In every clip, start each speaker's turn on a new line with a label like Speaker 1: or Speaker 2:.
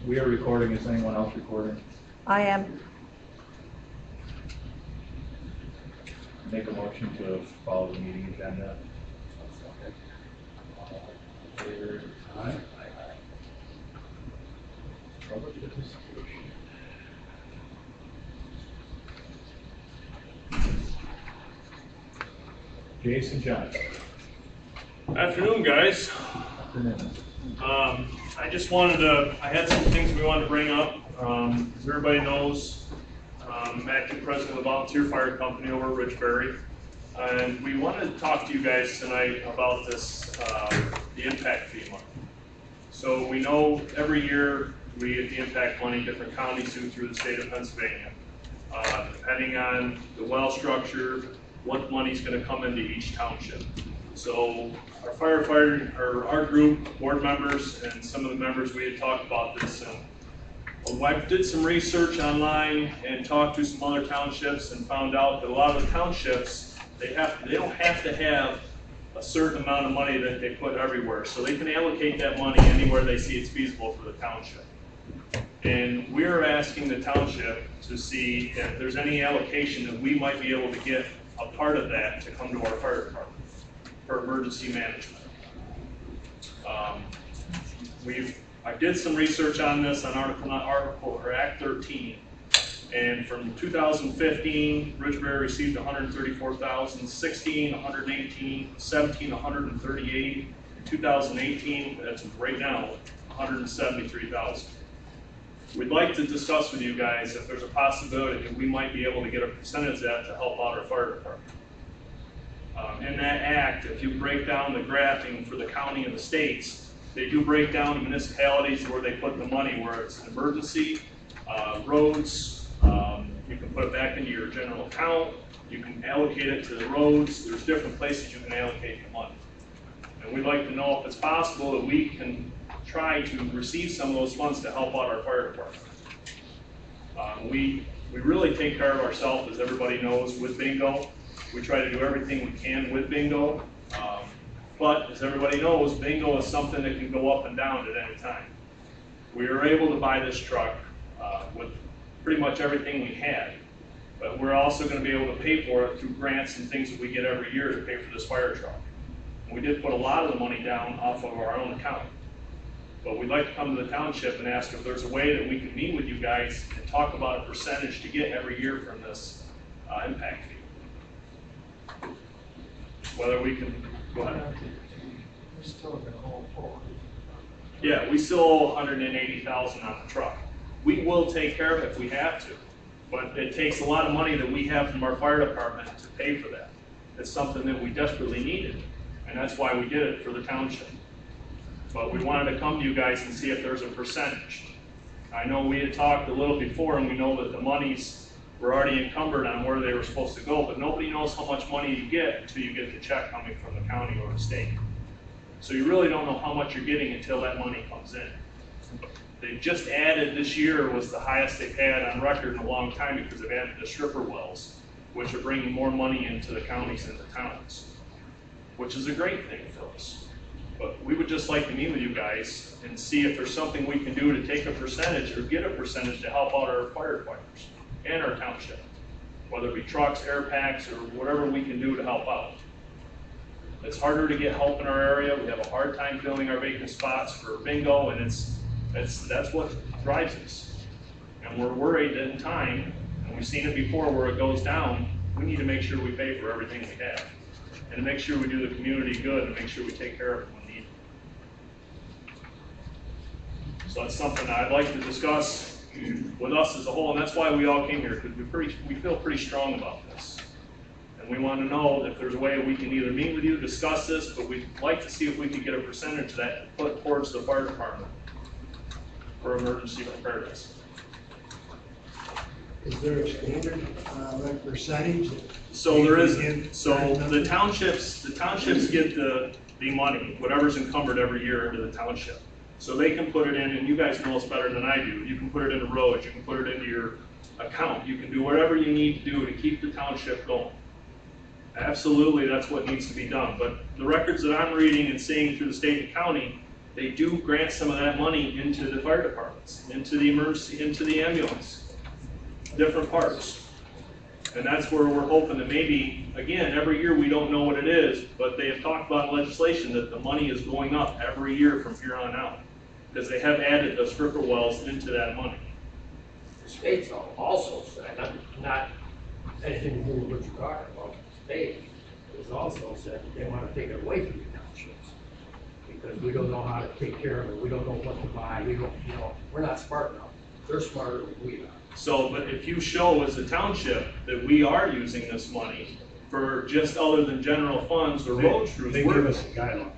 Speaker 1: We are recording. Is anyone else recording?
Speaker 2: I am.
Speaker 1: Make a motion to follow the meeting agenda. Aye. Jason Johnson.
Speaker 3: Afternoon, guys.
Speaker 1: Afternoon.
Speaker 3: I just wanted to, I had some things we wanted to bring up. As everybody knows, I'm acting president of the Volunteer Fire Company over at Ridgebury. And we wanted to talk to you guys tonight about this, the impact fee money. So we know every year we get the impact money, different counties do through the state of Pennsylvania. Depending on the well structure, what money's going to come into each township. So our firefighter, or our group, board members, and some of the members, we had talked about this. And I did some research online and talked to some other townships and found out that a lot of the townships, they don't have to have a certain amount of money that they put everywhere. So they can allocate that money anywhere they see it's feasible for the township. And we're asking the township to see if there's any allocation that we might be able to get a part of that to come to our fire department for emergency management. I did some research on this on Act 13, and from 2015, Ridgebury received $134,000, 16, 118, 17, 138, 2018, that's right now, $173,000. We'd like to discuss with you guys if there's a possibility that we might be able to get a percentage of that to help out our fire department. In that act, if you break down the graphing for the county and the states, they do break down the municipalities where they put the money, where it's an emergency, roads, you can put it back into your general account, you can allocate it to the roads, there's different places you can allocate the money. And we'd like to know if it's possible that we can try to receive some of those funds to help out our fire department. We really take care of ourselves, as everybody knows, with bingo. We try to do everything we can with bingo. But as everybody knows, bingo is something that can go up and down at any time. We were able to buy this truck with pretty much everything we had. But we're also going to be able to pay for it through grants and things that we get every year to pay for this fire truck. And we did put a lot of the money down off of our own account. But we'd like to come to the township and ask if there's a way that we can meet with you guys and talk about a percentage to get every year from this impact fee. Whether we can, go ahead. Yeah, we still owe $180,000 on the truck. We will take care of it if we have to, but it takes a lot of money that we have from our fire department to pay for that. It's something that we desperately needed, and that's why we did it for the township. But we wanted to come to you guys and see if there's a percentage. I know we had talked a little before, and we know that the monies were already encumbered on where they were supposed to go, but nobody knows how much money you get until you get the check coming from the county or the state. So you really don't know how much you're getting until that money comes in. They just added, this year was the highest they've had on record in a long time, because they've added the stripper wells, which are bringing more money into the counties and the towns, which is a great thing for us. But we would just like to meet with you guys and see if there's something we can do to take a percentage or get a percentage to help out our firefighters and our township, whether it be trucks, air packs, or whatever we can do to help out. It's harder to get help in our area. We have a hard time filling our vacant spots for bingo, and that's what drives us. And we're worried that in time, and we've seen it before where it goes down, we need to make sure we pay for everything we have, and to make sure we do the community good and make sure we take care of it when needed. So that's something I'd like to discuss with us as a whole, and that's why we all came here, because we feel pretty strong about this. And we want to know if there's a way we can either meet with you, discuss this, but we'd like to see if we could get a percentage of that to put towards the fire department for emergency preparedness.
Speaker 2: Is there a standard, like percentage?
Speaker 3: So there is, so the townships get the money, whatever's encumbered every year into the township. So they can put it in, and you guys know this better than I do, you can put it into roads, you can put it into your account, you can do whatever you need to do to keep the township going. Absolutely, that's what needs to be done, but the records that I'm reading and seeing through the state and county, they do grant some of that money into the fire departments, into the emergency, into the ambulance, different parts. And that's where we're hoping that maybe, again, every year we don't know what it is, but they have talked about in legislation that the money is going up every year from here on out, because they have added those stripper wells into that money.
Speaker 4: The state's also said, not anything to do with what you're talking about, the state has also said that they want to take it away from the townships. Because we don't know how to take care of it, we don't know what to buy, we don't, we're not smart enough. They're smarter than we are.
Speaker 3: So, but if you show as a township that we are using this money for just other than general funds or road crews.
Speaker 1: They give us a guideline.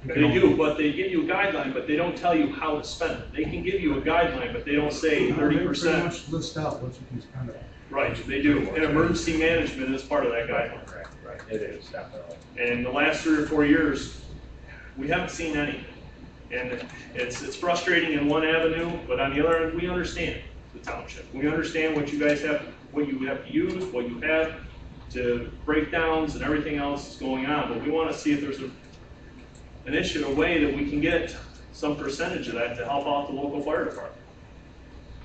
Speaker 3: They do, but they give you a guideline, but they don't tell you how to spend it. They can give you a guideline, but they don't say 30%.
Speaker 2: They pretty much list out what you can spend it.
Speaker 3: Right, they do. And emergency management is part of that guideline.
Speaker 1: Right, it is, definitely.
Speaker 3: And the last 3 or 4 years, we haven't seen any. And it's frustrating in one avenue, but on the other end, we understand the township. We understand what you guys have, what you have to use, what you have to breakdowns and everything else is going on. But we want to see if there's an issue, a way that we can get some percentage of that to help out the local fire department.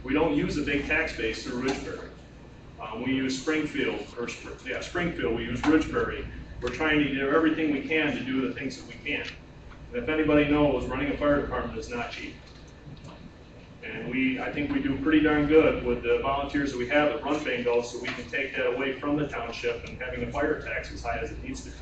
Speaker 3: We don't use a big tax base through Ridgebury. We use Springfield, we use Ridgebury. We're trying to do everything we can to do the things that we can. And if anybody knows, running a fire department is not cheap. And I think we do pretty darn good with the volunteers that we have that run bingo, so we can take that away from the township and having a fire tax as high as it needs to be.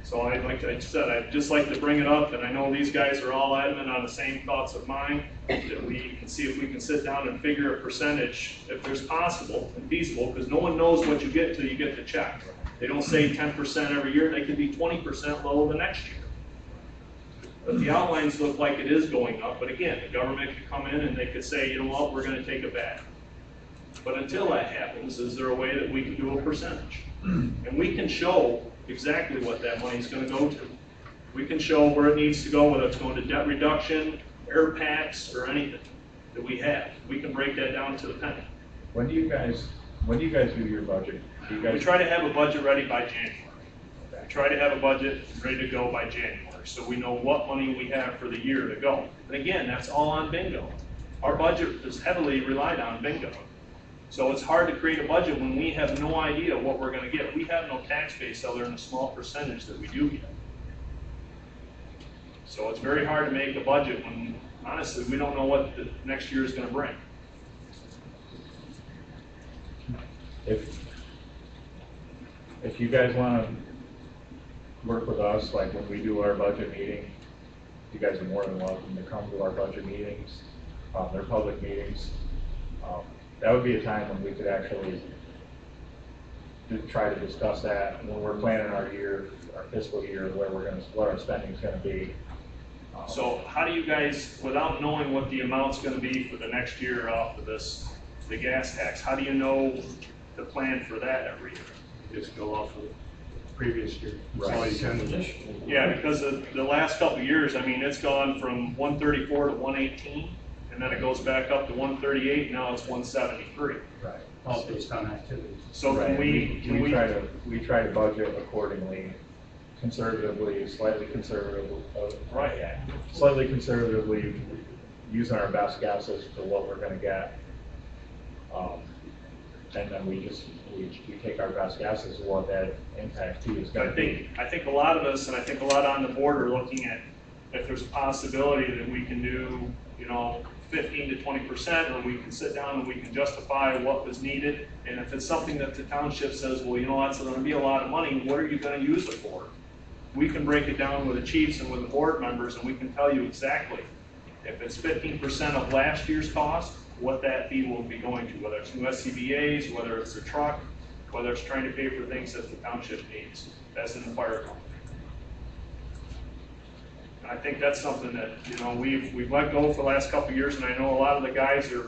Speaker 3: So I'd just like to bring it up, and I know these guys are all adamant on the same thoughts of mine, that we can see if we can sit down and figure a percentage, if there's possible and feasible, because no one knows what you get until you get the check. They don't say 10% every year, they could be 20% low the next year. But the outlines look like it is going up, but again, the government could come in and they could say, you know what, we're gonna take it back. But until that happens, is there a way that we can do a percentage? And we can show exactly what that money is going to go to. We can show where it needs to go, whether it's going to debt reduction, air packs, or anything that we have. We can break that down to the penny.
Speaker 1: When do you guys do your budget?
Speaker 3: We try to have a budget ready by January. We try to have a budget ready to go by January, so we know what money we have for the year to go. And again, that's all on bingo. Our budget is heavily relied on bingo. So it's hard to create a budget when we have no idea what we're going to get. We have no tax base other than a small percentage that we do get. So it's very hard to make a budget when, honestly, we don't know what the next year is going to bring.
Speaker 1: If you guys want to work with us, like when we do our budget meeting, you guys are more than welcome to come to our budget meetings. They're public meetings. That would be a time when we could actually try to discuss that when we're planning our year, our fiscal year, what our spending is going to be.
Speaker 3: So how do you guys, without knowing what the amount's going to be for the next year off of this, the gas tax, how do you know the plan for that every year?
Speaker 5: Just go off of the previous year.
Speaker 1: Right.
Speaker 5: That's all you can do.
Speaker 3: Yeah, because the last couple of years, I mean, it's gone from 134 to 118, and then it goes back up to 138, now it's 173.
Speaker 1: Right.
Speaker 5: All based on activities.
Speaker 3: So
Speaker 1: Right.
Speaker 3: can we
Speaker 1: we try to budget accordingly, conservatively, slightly conservative,
Speaker 3: right.
Speaker 1: slightly conservatively, using our best guesses for what we're going to get, and then we take our best guesses of what that impact fee is going to be.
Speaker 3: I think a lot of us, and I think a lot on the board, are looking at if there's a possibility that we can do, 15 to 20%, or we can sit down and we can justify what was needed. And if it's something that the township says, well, that's going to be a lot of money, what are you going to use it for? we can break it down with the chiefs and with the board members, and we can tell you exactly if it's 15% of last year's cost, what that fee will be going to, whether it's new SCBA's, whether it's a truck, whether it's trying to pay for things that the township needs. That's in the fire company. And I think that's something that, you know, we've let go for the last couple of years, and I know a lot of the guys are,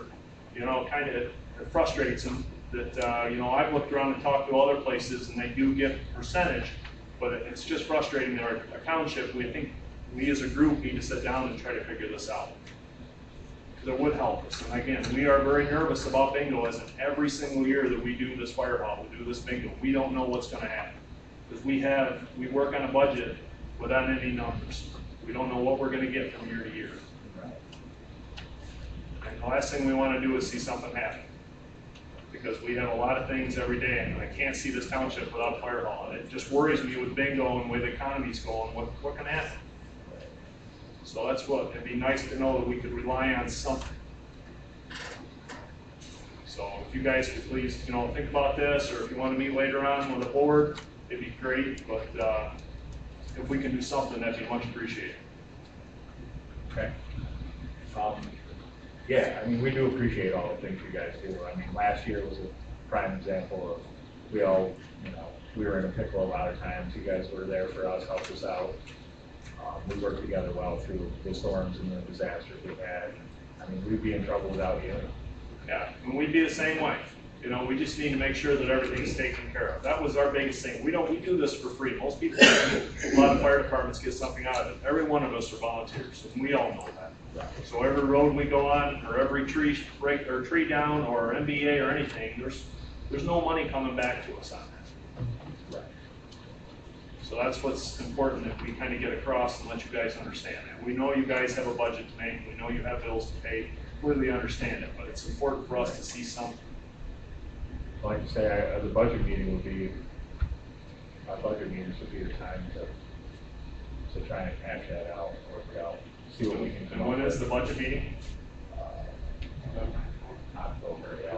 Speaker 3: you know, kind of, it frustrates them that, you know, I've looked around and talked to other places and they do get a percentage, but it's just frustrating that our township, we think we as a group need to sit down and try to figure this out. Because it would help us. And again, we are very nervous about bingo, as in every single year that we do this fire hall, we do this bingo, we don't know what's going to happen. Because we work on a budget without any numbers. We don't know what we're going to get from year to year. And the last thing we want to do is see something happen. Because we have a lot of things every day, and I can't see this township without a fire hall. And it just worries me with bingo and the way the economy's going, what can happen? So that's what, it'd be nice to know that we could rely on something. So if you guys could please, you know, think about this, or if you want to meet later on with the board, it'd be great, but if we can do something, that'd be much appreciated.
Speaker 1: Okay. Yeah, I mean, we do appreciate all the things you guys do. I mean, last year was a prime example of, we all, you know, we were in a pickle a lot of times. You guys were there for us, helped us out. We worked together well through the storms and the disasters we had. I mean, we'd be in trouble without you.
Speaker 3: Yeah, and we'd be the same way. You know, we just need to make sure that everything's taken care of. That was our biggest thing. We do this for free. Most people, a lot of fire departments get something out of it. Every one of us are volunteers, and we all know that. So every road we go on, or every tree break or tree down, or MBA or anything, there's no money coming back to us on that. So that's what's important, that we kind of get across and let you guys understand that. We know you guys have a budget to make. We know you have bills to pay. Completely understand it, but it's important for us to see something.
Speaker 1: Like I say, the budget meeting would be, our budget meetings would be the time to try and hash that out, work it out, see what we can come
Speaker 3: And
Speaker 1: up
Speaker 3: when
Speaker 1: with.
Speaker 3: is the budget meeting?
Speaker 1: October, yeah.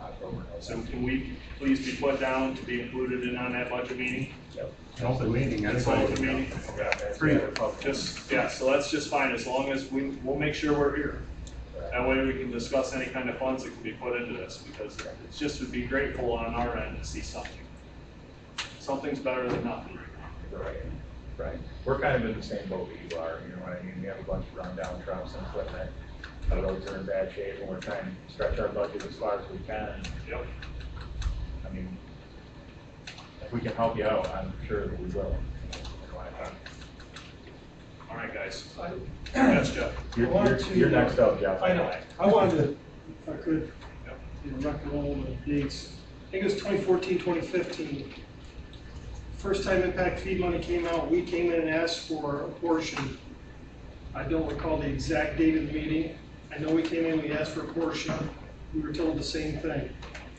Speaker 1: October.
Speaker 3: So can we please be put down to be included in on that budget meeting?
Speaker 1: Yep.
Speaker 5: An open meeting,
Speaker 3: It's an
Speaker 5: anybody
Speaker 3: open
Speaker 5: can
Speaker 3: meeting?
Speaker 5: come.
Speaker 3: Okay.
Speaker 5: Free.
Speaker 3: Just, yeah, so that's just fine, as long as we'll make sure we're here. That way we can discuss any kind of funds that can be put into this, because it's just would be grateful on our end to see something. Something's better than nothing right
Speaker 1: Right, right. We're kind of in the same boat that you are, you know what I mean? We have a bunch of rundown trucks and equipment. The roads are in bad shape, and we're trying to stretch our budget as far as we can.
Speaker 3: now. Yep.
Speaker 1: I mean, if we can help you out, I'm sure that we will.
Speaker 3: All right, guys. Yes, Jeff.
Speaker 1: You're next up, Jeff.
Speaker 2: I know. I wanted to, if I could,
Speaker 3: Yep.
Speaker 2: you know, recollect all the dates. I think it was 2014, 2015. First time impact fee money came out, we came in and asked for a portion. I don't recall the exact date of the meeting. I know we came in, we asked for a portion. We were told the same thing.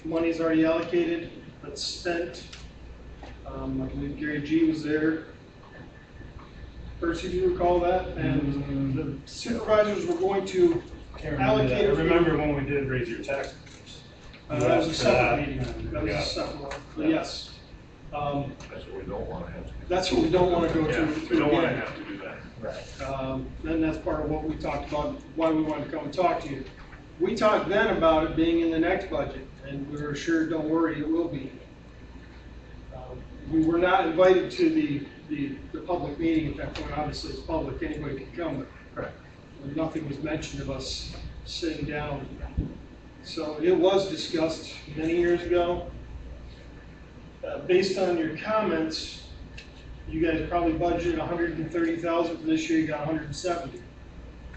Speaker 2: Money's already allocated, it's spent. I believe Gary G was there. Percy, do you recall that? And the supervisors were going to allocate.
Speaker 5: I remember when we did raise your tax numbers.
Speaker 2: That was a separate meeting. That was
Speaker 5: Yeah.
Speaker 2: a separate one. But yes.
Speaker 3: That's what we don't want to have to do.
Speaker 2: That's what we don't want to go
Speaker 3: Yeah,
Speaker 2: through.
Speaker 3: we don't want to
Speaker 2: again.
Speaker 3: have to do that.
Speaker 1: Right.
Speaker 2: Then that's part of what we talked about, why we wanted to come and talk to you. We talked then about it being in the next budget, and we were sure, don't worry, it will be. We were not invited to the public meeting at that point. Obviously, it's public, anybody can come.
Speaker 1: Correct.
Speaker 2: Nothing was mentioned of us sitting down. So it was discussed many years ago. Based on your comments, you guys probably budgeted 130,000 for this year, you got 170.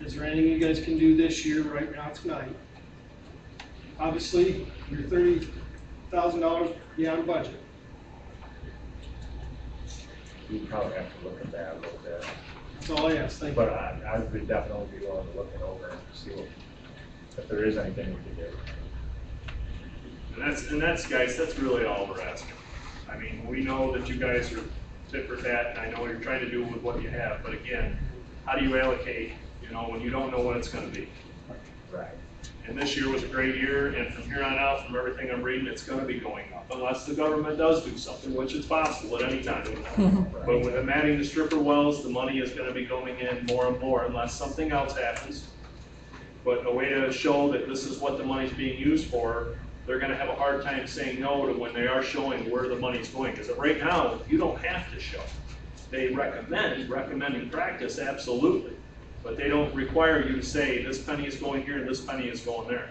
Speaker 2: Is there anything you guys can do this year, right now, tonight? Obviously, you're $30,000 beyond budget.
Speaker 1: We probably have to look at that a little bit.
Speaker 2: That's all I ask, thank you.
Speaker 1: But I would definitely be willing to look it over and see if there is anything we can do.
Speaker 3: And that's, guys, that's really all we're asking. I mean, we know that you guys are tit for tat, and I know what you're trying to do with what you have, but again, how do you allocate, you know, when you don't know what it's gonna be?
Speaker 1: Right.
Speaker 3: And this year was a great year, and from here on out, from everything I'm reading, it's gonna be going up, unless the government does do something, which is possible at any time. But with them adding the stripper wells, the money is gonna be going in more and more unless something else happens. But a way to show that this is what the money's being used for, they're gonna have a hard time saying no to when they are showing where the money's going. Because right now, you don't have to show. They recommending practice, absolutely. But they don't require you to say, this penny is going here and this penny is going there.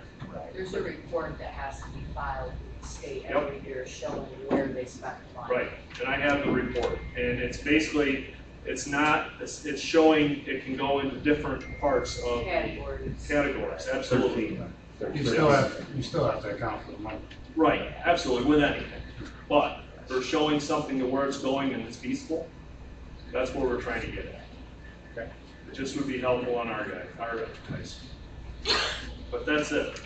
Speaker 6: There's a report that has to be filed with the state
Speaker 3: Yep.
Speaker 6: every year showing where they spent the money.
Speaker 3: Right, and I have the report, and it's basically, it's showing it can go into different parts of the categories, absolutely.
Speaker 7: You still have to account for the money.
Speaker 3: Right, absolutely, with anything. But for showing something to where it's going and it's feasible, that's what we're trying to get at.
Speaker 1: Okay.
Speaker 3: It just would be helpful on our guys. But that's it.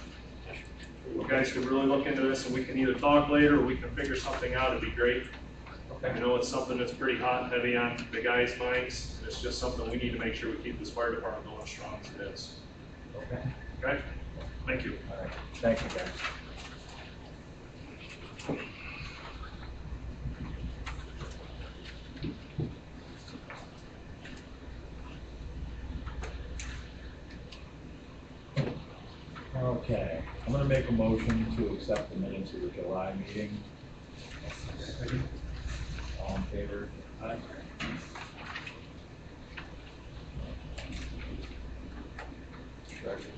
Speaker 3: You guys could really look into this, and we can either talk later or we can figure something out, it'd be great. I know it's something that's pretty hot and heavy on the guys' minds. It's just something we need to make sure we keep this fire department going as strong as it is.
Speaker 1: Okay.
Speaker 3: Okay? Thank you.
Speaker 1: All right. Thank you, guys. Okay, I'm gonna make a motion to accept the minutes of the July meeting. All in favor? Aye. Treasurer.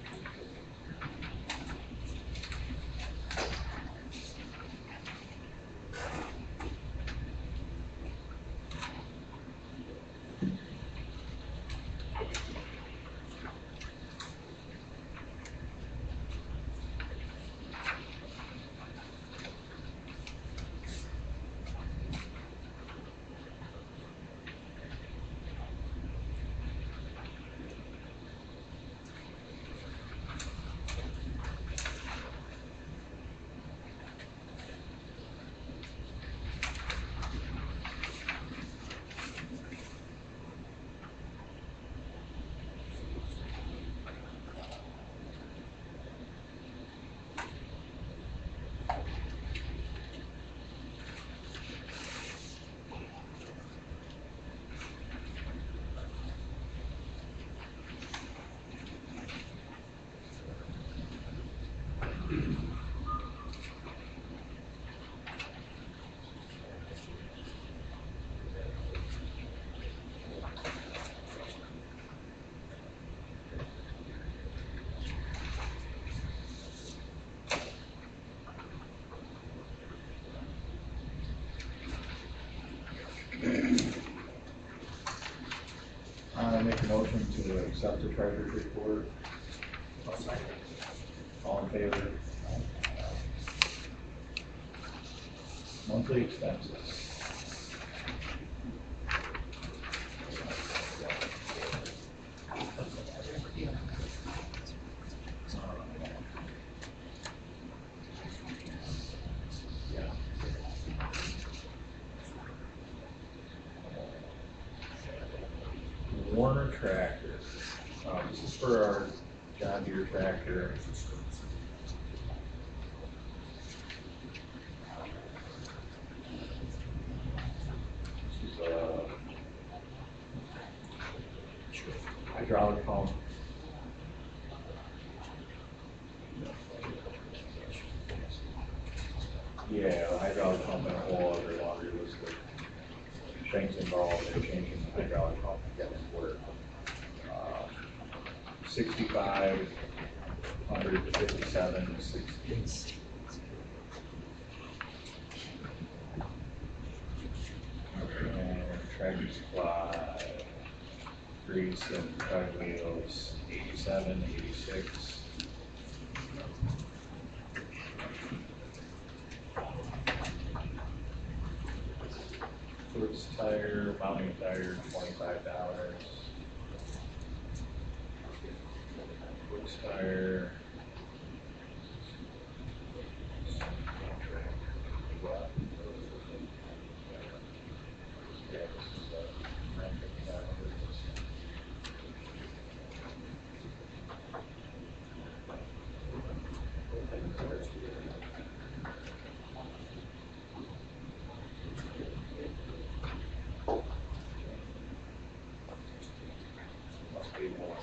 Speaker 1: I make a motion to accept the treasurer's report. All in favor? Monthly expenses. Warner tractor. This is for our John Deere tractor. This is a hydraulic pump. Yeah, a hydraulic pump and a whole other laundry list of things involved in changing the hydraulic pump to get it to work. 6,500 to 57 to 60. And tractor supply, grease and drive wheels, 87, 86. Foots tire, mounting tire, $25. Foots tire. paid more.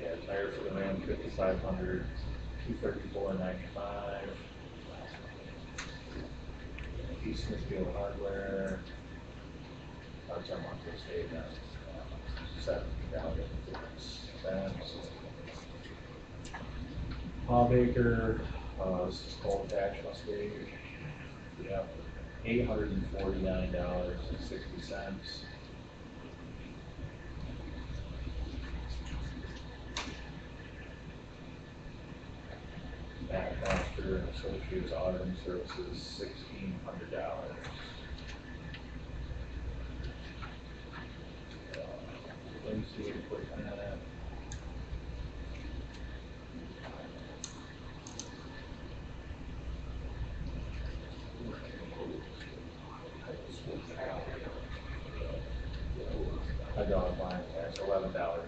Speaker 1: Yeah, tire for the Ram, 5,500, 234.95. East Smithfield Hardware, parts on monthly statement, $70.50. Paul Baker, this is coal tax must be, yep, $849.60. Matt Foster and Associates Auditing Services, $1,600. Lindsay Equipment. I go online, that's $11.76.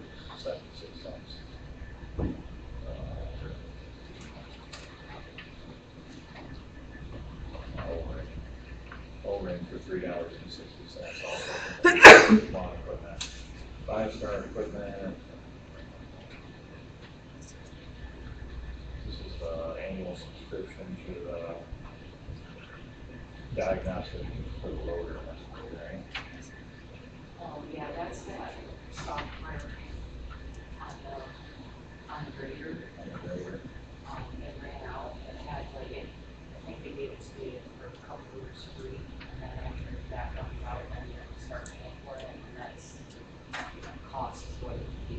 Speaker 1: O-ring for $3.60 also. Lawn equipment. 5-star equipment. This is the annual subscription to the diagnostic for the loader, right?
Speaker 6: Yeah, that's that software on the grader.
Speaker 1: On the grader.
Speaker 6: It ran out, it had like, I think they gave it to me for a couple of years free, and then after that runs out, then you have to start paying for it, and that's, cost is what it would be.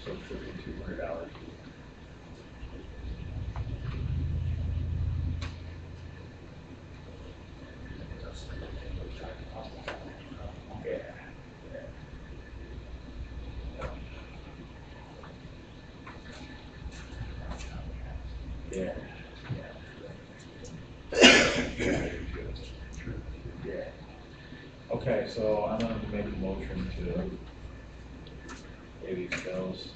Speaker 1: So $5,200. Yeah. Yeah. Yeah. Okay, so I'm gonna make a motion to pay these bills.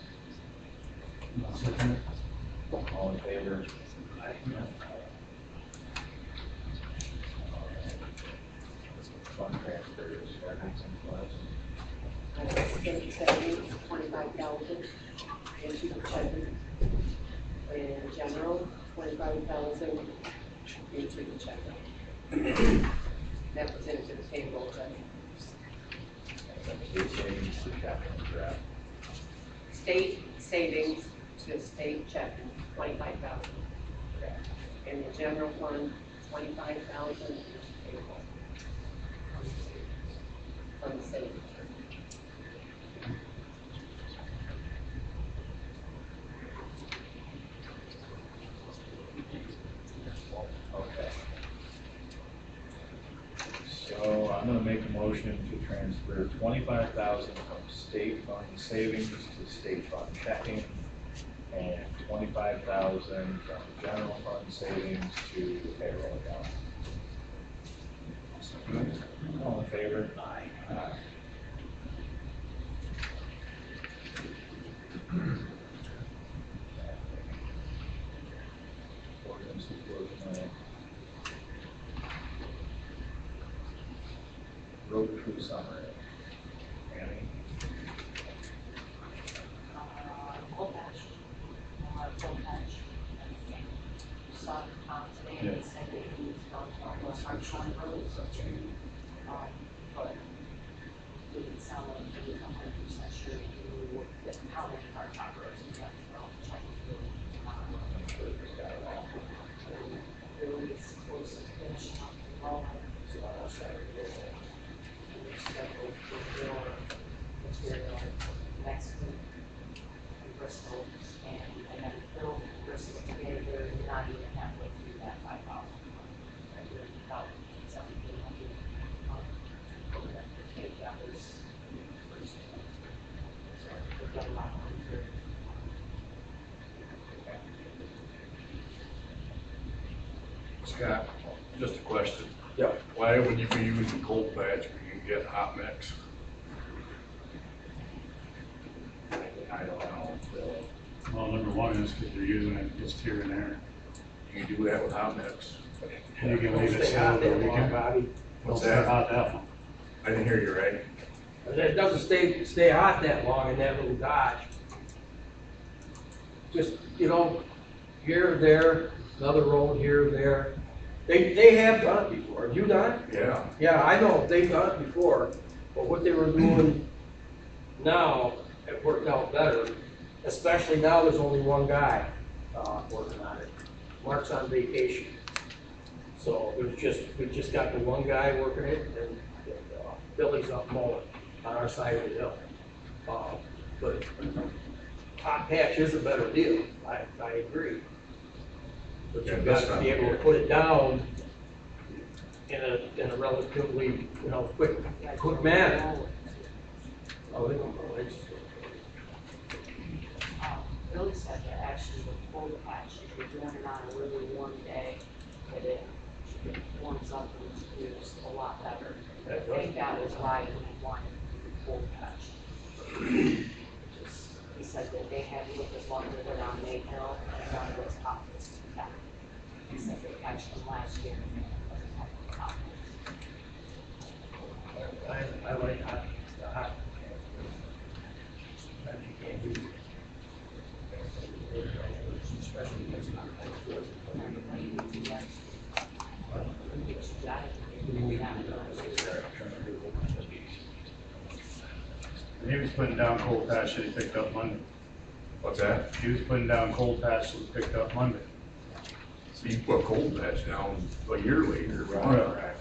Speaker 1: All in favor? Fund transfers, emergency funds.
Speaker 8: State savings, 25,000, into the checking. And general, 25,000 into the checking. That was into the payroll checking.
Speaker 1: State savings to checking, correct?
Speaker 8: State savings to state checking, 25,000. And the general fund, 25,000 payroll. From the state.
Speaker 1: Okay. So I'm gonna make a motion to transfer 25,000 from state fund savings to state fund checking, and 25,000 from general fund savings to payroll account. All in favor? Aye. Ordinance enforcement. Road crew summary. Annie?
Speaker 6: Full patch. Full patch. Saw today, they said they used those hardshown roads. But it didn't sound like they were 100% sure they knew how many hardtop roads we have. Really close to finishing up the road. Scheduled for more material next week in Bristol, and then Phil Bristol today, they're not even halfway through that 5,000. They're about 1,700. Take that was first. So we've got a lot more here.
Speaker 7: Scott, just a question.
Speaker 1: Yep.
Speaker 7: Why would you be using cold patch when you can get hot mix?
Speaker 1: I don't know.
Speaker 7: Well, number one is because you're using it just here and there. You do that with hot mix.
Speaker 5: You can leave it
Speaker 4: Stay
Speaker 5: sit
Speaker 4: hot
Speaker 5: over the
Speaker 4: that long,
Speaker 5: weekend.
Speaker 4: Bobby.
Speaker 7: What's
Speaker 5: Don't stay
Speaker 7: that?
Speaker 5: hot that long.
Speaker 7: I didn't hear you right.
Speaker 4: And it doesn't stay hot that long in that little Dodge. Just, you know, here, there, another road here, there. They have done it before. Have you done it?
Speaker 7: Yeah.
Speaker 4: Yeah, I know, they've done it before, but what they were doing now, it worked out better. Especially now, there's only one guy, working on it. Mark's on vacation. So we just got the one guy working it, and Billy's up mowing on our side of the hill. But hot patch is a better deal, I agree. But
Speaker 7: Yeah,
Speaker 4: you've
Speaker 7: this
Speaker 4: got to
Speaker 7: time
Speaker 4: be
Speaker 7: of
Speaker 4: able to
Speaker 7: year.
Speaker 4: put it down in a relatively, quick manner. Oh, they don't know, they just-
Speaker 6: Billy said that actually the cold patch, if you're doing it on a really warm day, that it warms up and it's used a lot better. I think that was why he wanted the cold patch. He said that they had looked as long as it on Mayhill and one of those pockets. He said they patched them last year and it wasn't having pockets.
Speaker 4: I like the hot. That you can't do. Especially when it's not
Speaker 5: And he was putting down cold patch that he picked up Monday.
Speaker 7: What's that?
Speaker 5: He was putting down cold patch that he picked up Monday.
Speaker 7: So you put cold patch down a year later.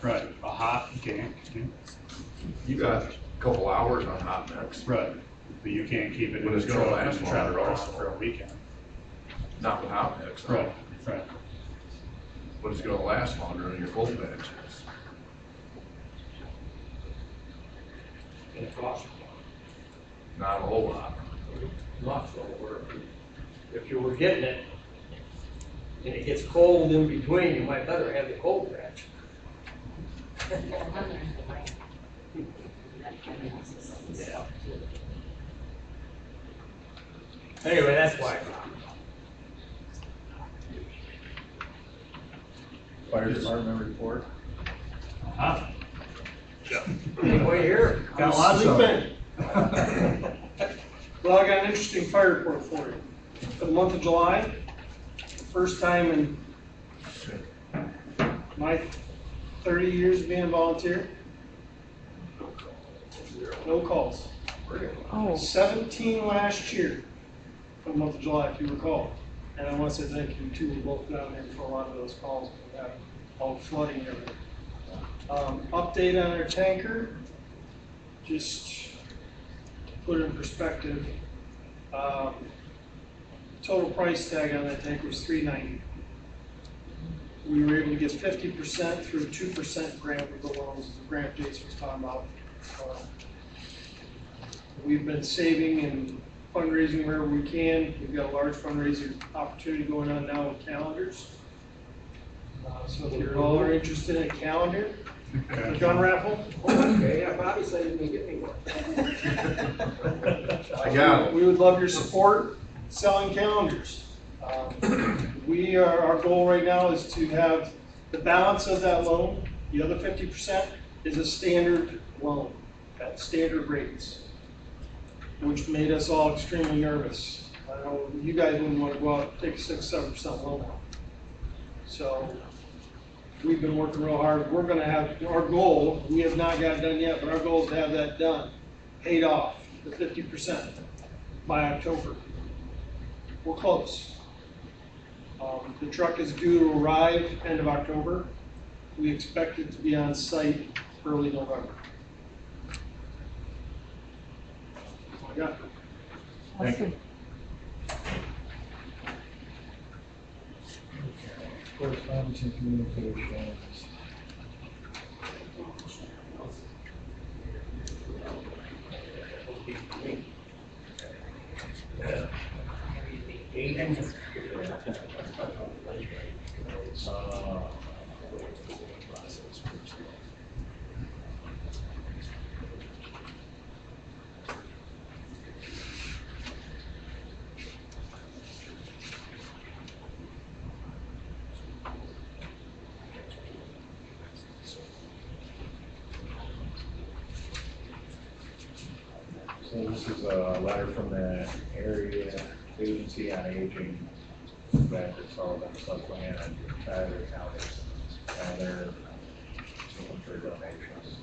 Speaker 5: Right, a hot, you can't,
Speaker 7: You got a couple hours on hot mix.
Speaker 5: right, but you can't keep it in
Speaker 7: But
Speaker 5: the
Speaker 7: it's gonna
Speaker 5: truck
Speaker 7: last
Speaker 5: and try to
Speaker 7: longer.
Speaker 5: run it for a weekend.
Speaker 7: Not with hot mix. though.
Speaker 5: Right, right.
Speaker 7: But it's gonna last longer than your cold patch is.
Speaker 4: And it costs
Speaker 7: Not a whole lot.
Speaker 4: lots of work. If you were getting it, and it gets cold in between, you might better have the cold patch. Yeah. Anyway, that's why.
Speaker 1: Fire department report.
Speaker 5: Huh?
Speaker 4: Anybody here?
Speaker 5: Got lots of it.
Speaker 2: Well, I got an interesting fire report for you. For the month of July, first time in my 30 years of being a volunteer, no calls. 17 last year for the month of July, if you recall. And I want to say thank you to both down there for a lot of those calls. We had all flooding and everything. Update on our tanker, just to put it in perspective. Total price tag on that tank was $390. We were able to get 50% through 2% grant with the loans, the grant Jason was talking about. We've been saving and fundraising wherever we can. We've got a large fundraiser opportunity going on now with calendars. So if you all are interested in a calendar, a gun raffle.
Speaker 4: Okay, yeah, Bobby said he didn't get me one.
Speaker 7: I got it.
Speaker 2: We would love your support selling calendars. Our goal right now is to have the balance of that loan, the other 50% is a standard loan at standard rates, which made us all extremely nervous. I know you guys wouldn't want to go out and take a 6-7% loan out. So we've been working real hard. We're going to have our goal, we have not got it done yet, but our goal is to have that done, paid off, the 50% by October. We're close. The truck is due to arrive end of October. We expect it to be on site early November. That's all I got.
Speaker 1: Thank you. Correspondence and communications. This is a letter from the area agency on aging that it's all about Susquehanna and Ridgebury Township. And they're looking for donations.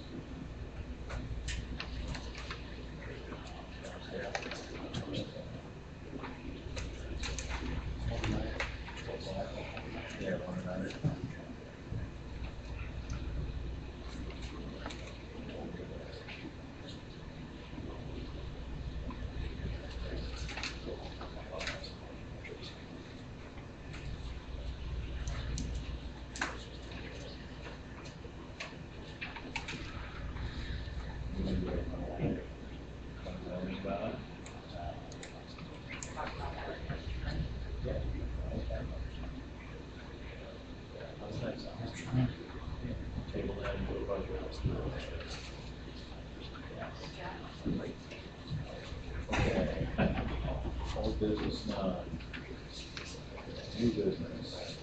Speaker 1: Yeah, one another. Table that into a budget. Okay. Old business none. New business.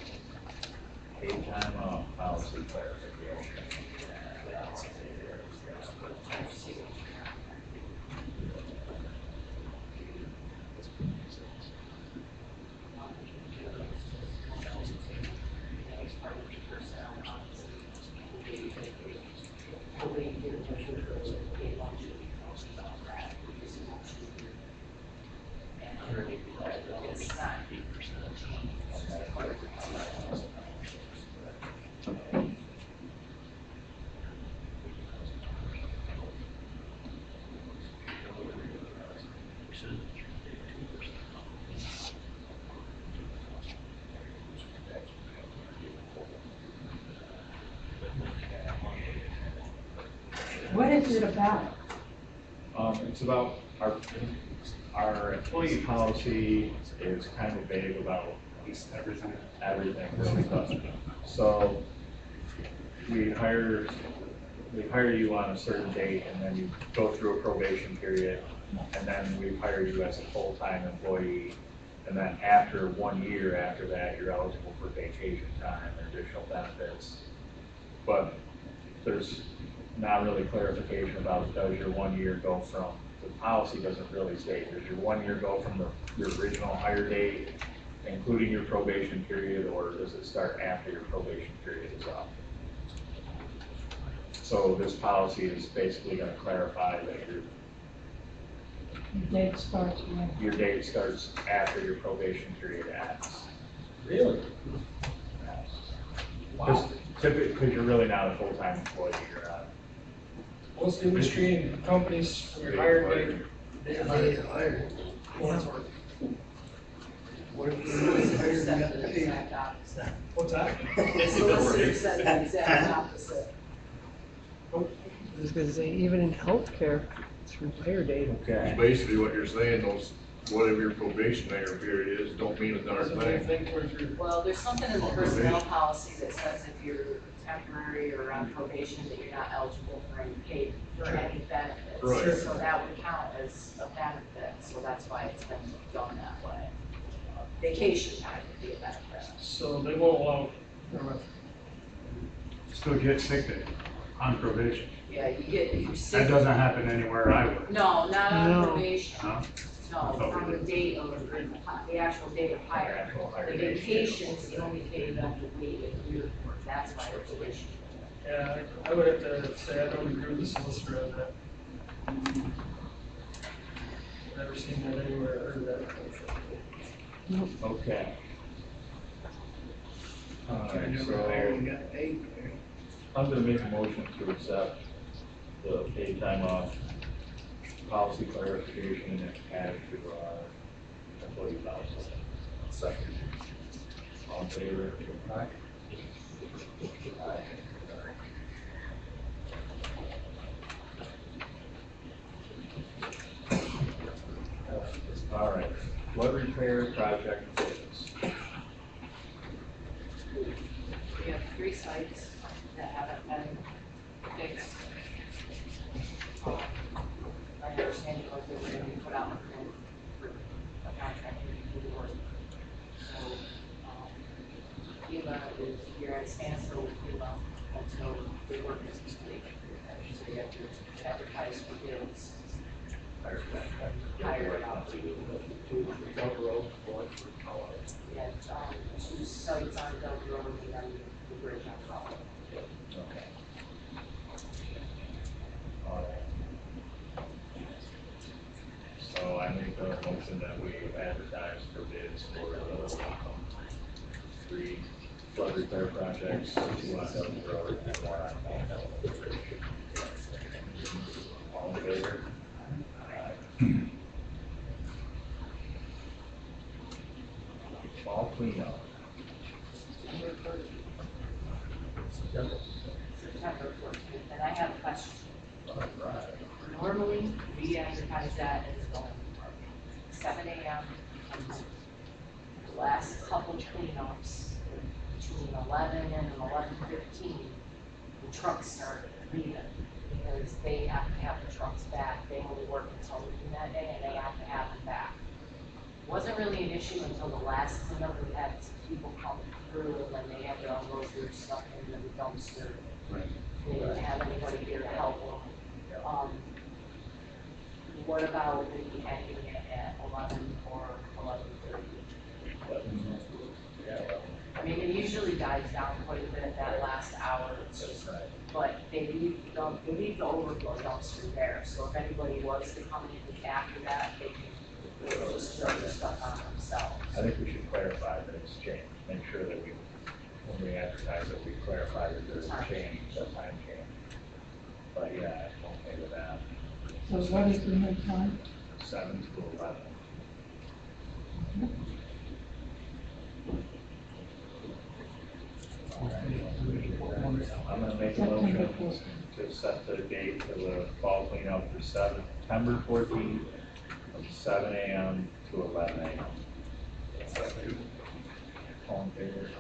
Speaker 1: Paid time off policy clarification.
Speaker 9: What is it about?
Speaker 1: It's about our employee policy is kind of vague about everything really, but so we hire you on a certain date, and then you go through a probation period, and then we hire you as a full-time employee, and then after 1 year after that, you're eligible for vacation time and additional benefits. But there's not really clarification about, does your 1 year go from, the policy doesn't really state, does your 1 year go from your original hire date, including your probation period, or does it start after your probation period is up? So this policy is basically going to clarify that
Speaker 9: The date starts when?
Speaker 1: your date starts after your probation period ends.
Speaker 4: Really?
Speaker 1: Because you're really not a full-time employee, you're not.
Speaker 2: What's the industry and companies for your hired date?
Speaker 6: What if you said the exact opposite?
Speaker 2: What's that?
Speaker 6: Solicitor said the exact opposite.
Speaker 10: I was gonna say, even in healthcare, it's from hire date.
Speaker 1: Okay.
Speaker 7: Basically what you're saying, those, whatever your probationary period is, don't mean a darn
Speaker 2: Doesn't
Speaker 7: thing.
Speaker 2: think towards your.
Speaker 6: Well, there's something in the personnel policy that says if you're temporary or on probation, that you're not eligible for any paid, for any benefits.
Speaker 7: Right.
Speaker 6: So that would count as a benefit, so that's why it's been done that way. Vacation time would be a benefit.
Speaker 2: So they won't allow, never mind.
Speaker 5: Still get sick day on probation.
Speaker 6: Yeah, you get, if you're sick.
Speaker 5: That doesn't happen anywhere I work.
Speaker 6: No, not on
Speaker 10: No.
Speaker 6: probation.
Speaker 5: Huh?
Speaker 6: No, from the date of, the actual date of hire.
Speaker 1: Actual hire
Speaker 6: The
Speaker 1: date.
Speaker 6: vacations, you only pay them the week of year, that's why it's an issue.
Speaker 2: Yeah, I would have to say I don't agree with the solicitor on that. Never seen that anywhere, or heard that.
Speaker 1: Okay. Alright, so
Speaker 4: got paid.
Speaker 1: I'm gonna make a motion to accept the paid time off policy clarification and add to our employee policy. Second. All in favor? Aye. Aye. All right, flood repair project bids.
Speaker 6: We have 3 sites that haven't been fixed. My understanding was they were gonna be put out for a contractor to do the work. So, FEMA is, you're at standstill with FEMA until the work is complete. So you have to advertise for bids. hire it out.
Speaker 4: Two Dunk Road, one for Colorado.
Speaker 6: We had, 2 sites on Dunk Road and then the bridge on Colorado.
Speaker 1: Okay. All right. So I make a motion that we advertise for bids for the 3 flood repair projects, 2 on Dunk Road and 1 on Colorado. All in favor? Fall cleanup.
Speaker 6: September 14th, and I have a question.
Speaker 1: All right.
Speaker 6: Normally, we advertise that as going 7 AM. The last couple cleanups, between 11 and 11:15, the trucks start leaving, because they have to have the trucks back. They only work until noon that day, and they have to have them back. Wasn't really an issue until the last cleanup. We had some people come through, and then they had to unload their stuff into the dumpster. They didn't have anybody here to help them. What about maybe ending it at 11 or 11:30? I mean, it usually dies down quite a bit at that last hour. It's just, but they leave the overflow dumpster there. So if anybody was to come in after that, they can just throw their stuff on themselves.
Speaker 1: I think we should clarify that it's changed, make sure that we, when we advertise it, we clarify that there's a change, a time change. But yeah, I'm okay with that.
Speaker 9: So what is the new time?
Speaker 1: 7 to 11. I'm gonna make a motion to set the date for the fall cleanup for September 14th, from 7 AM to 11 AM. All in favor?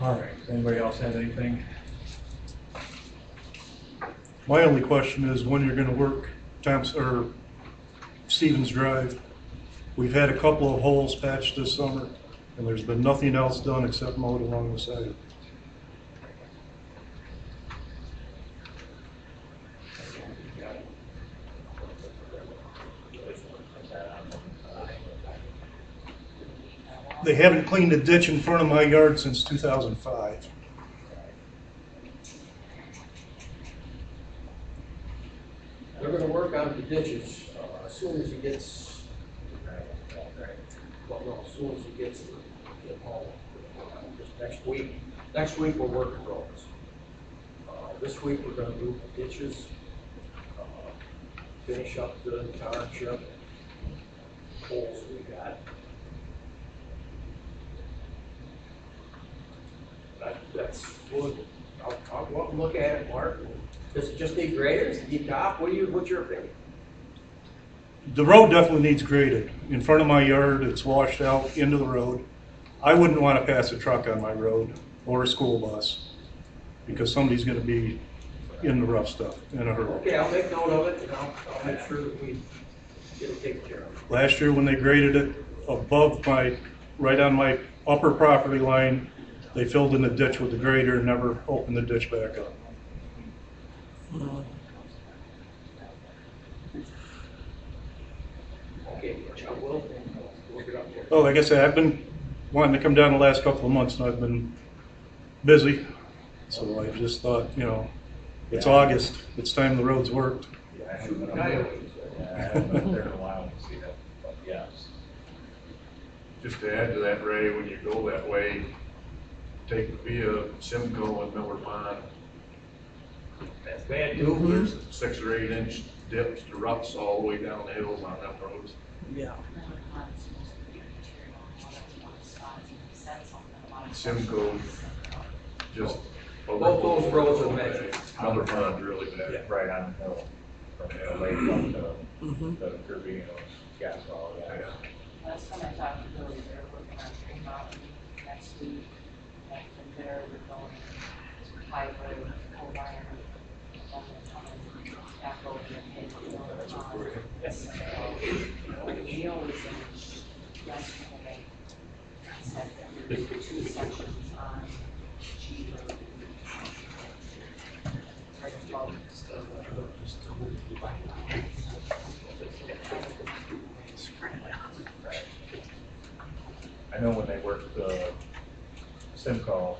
Speaker 1: All right, anybody else have anything?
Speaker 5: My only question is when you're gonna work Stevens Drive. We've had a couple of holes patched this summer, and there's been nothing else done except mowed along the side. They haven't cleaned a ditch in front of my yard since 2005.
Speaker 4: They're gonna work on the ditches, as soon as he gets, well, no, as soon as he gets it home. Just next week we're working roads. This week we're gonna do the ditches, finish up the township, holes we got. That's good. I'll go up and look at it, Mark. Does it just need graders? Need top? What's your opinion?
Speaker 5: The road definitely needs graded. In front of my yard, it's washed out into the road. I wouldn't want to pass a truck on my road or a school bus because somebody's going to be in the rough stuff in a hurry.
Speaker 4: Okay, I'll make note of it and I'll make sure that we get it taken care of.
Speaker 5: Last year when they graded it above right on my upper property line, they filled in the ditch with the grader and never opened the ditch back up.
Speaker 4: Okay, I will look it up here.
Speaker 5: Well, like I said, I've been wanting to come down the last couple of months and I've been busy. So I just thought, it's August, it's time the roads worked.
Speaker 1: Yeah, I haven't been there in a while to see that, but yes.
Speaker 7: Just to add to that, Ray, when you go that way, take via Simcoe and Miller Pond.
Speaker 4: That's bad too.
Speaker 7: There's 6 or 8 inch dips to ruts all the way down the hills on them roads.
Speaker 10: Yeah.
Speaker 7: Simcoe, just.
Speaker 4: Both those roads are measured.
Speaker 7: Miller Pond's really bad.
Speaker 1: Right on the hill, from the lake up to the Caribbean gas well, yeah.
Speaker 6: Last time I talked to Billy, they're working on Green Mountain next week, and from there we're going highway, Cold Iron, and then we're coming back over and hit Neil was in yesterday, he said that there's 2 sections on G Road. Right above the
Speaker 1: I know when they worked the Simcoe,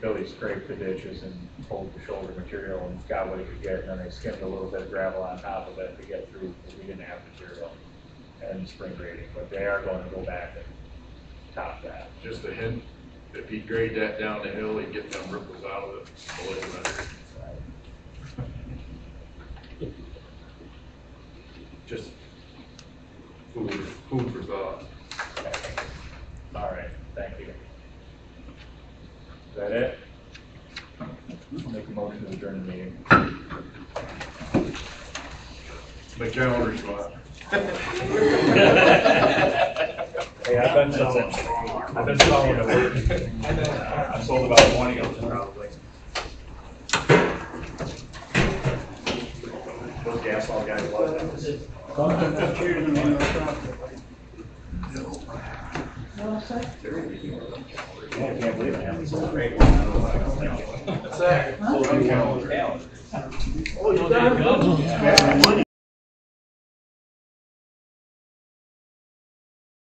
Speaker 1: Billy scraped the ditches and pulled the shoulder material and got what he could get, and then they skimmed a little bit of gravel on top of it to get through, because we didn't have material and spring grading, but they are going to go back and top that.
Speaker 7: Just a hint, if he grade that down the hill, he'd get them ripples out of it, a little better. Just food for thought.
Speaker 1: All right, thank you. Is that it? I'll make a motion to adjourn the meeting.
Speaker 7: My calendar's spot.
Speaker 1: Hey, I've been selling the work. I sold about 20 of them probably. Those gas all guys love them.
Speaker 9: Well said.
Speaker 1: I can't believe I haven't sold a great one.
Speaker 7: Calendar.
Speaker 9: Huh?
Speaker 1: Calendar.
Speaker 7: Oh, you got it?